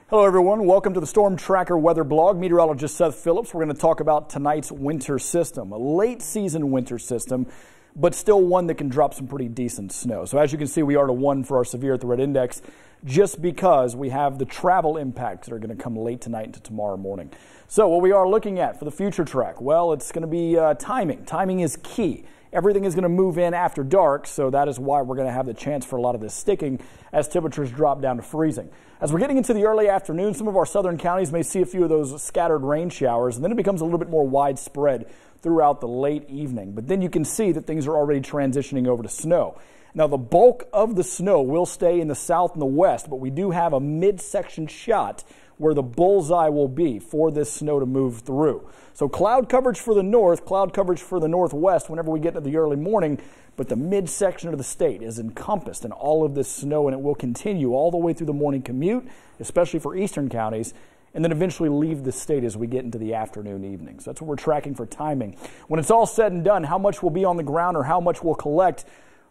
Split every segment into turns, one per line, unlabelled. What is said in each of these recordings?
Hello everyone, welcome to the StormTracker weather blog. Meteorologist Seth Phillips. We're going to talk about tonight's winter system, a late season winter system, but still one that can drop some pretty decent snow. So as you can see, we are at a 1 for our severe at the red index just because we have the travel impacts that are going to come late tonight into tomorrow morning. So what we are looking at for the future track, well, it's going to be timing. Timing is key. Everything is going to move in after dark, so that is why we're going to have the chance for a lot of this sticking as temperatures drop down to freezing. As we're getting into the early afternoon, some of our southern counties may see a few of those scattered rain showers, and then it becomes a little bit more widespread throughout the late evening. But then you can see that things are already transitioning over to snow. Now, the bulk of the snow will stay in the south and the west, but we do have a midsection shot where the bullseye will be for this snow to move through. So cloud coverage for the north, cloud coverage for the northwest whenever we get into the early morning, but the midsection of the state is encompassed in all of this snow, and it will continue all the way through the morning commute, especially for eastern counties, and then eventually leave the state as we get into the afternoon evenings. That's what we're tracking for timing. When it's all said and done, how much will be on the ground or how much we'll collect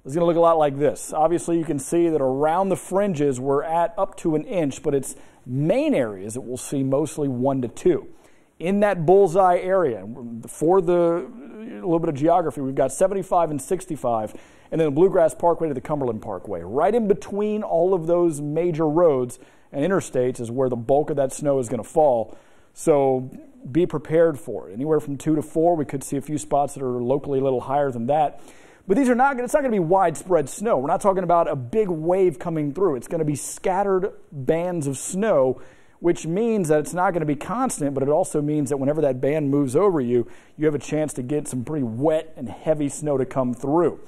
is going to look a lot like this. Obviously, you can see that around the fringes, we're at up to 1 inch, but it's main areas that we'll see mostly 1 to 2. In that bullseye area, for the little bit of geography, we've got 75 and 65, and then the Bluegrass Parkway to the Cumberland Parkway. Right in between all of those major roads and interstates is where the bulk of that snow is going to fall. So be prepared for it. Anywhere from 2 to 4, we could see a few spots that are locally a little higher than that. But these are not, it's not going to be widespread snow. We're not talking about a big wave coming through. It's going to be scattered bands of snow, which means that it's not going to be constant, but it also means that whenever that band moves over you, you have a chance to get some pretty wet and heavy snow to come through.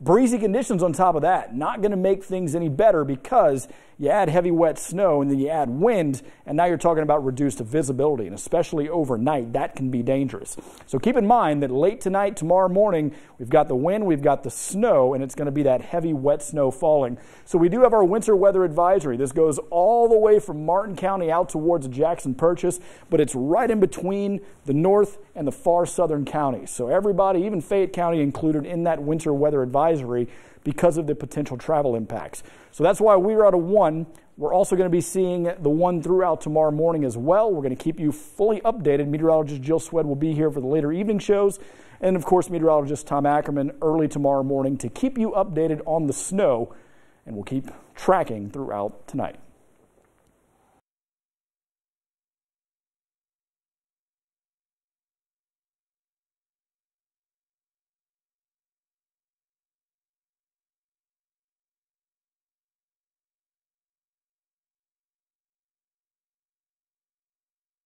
Breezy conditions on top of that, not going to make things any better because you add heavy wet snow and then you add wind, and now you're talking about reduced visibility, and especially overnight, that can be dangerous. So keep in mind that late tonight, tomorrow morning, we've got the wind, we've got the snow, and it's going to be that heavy wet snow falling. So we do have our winter weather advisory. This goes all the way from Martin County out towards Jackson Purchase, but it's right in between the north and the far southern counties. So everybody, even Fayette County included in that winter weather advisory because of the potential travel impacts. So that's why we're at a 1. We're also going to be seeing the 1 throughout tomorrow morning as well. We're going to keep you fully updated. Meteorologist Jill Swed will be here for the later evening shows. And of course, meteorologist Tom Ackerman early tomorrow morning to keep you updated on the snow. And we'll keep tracking throughout tonight.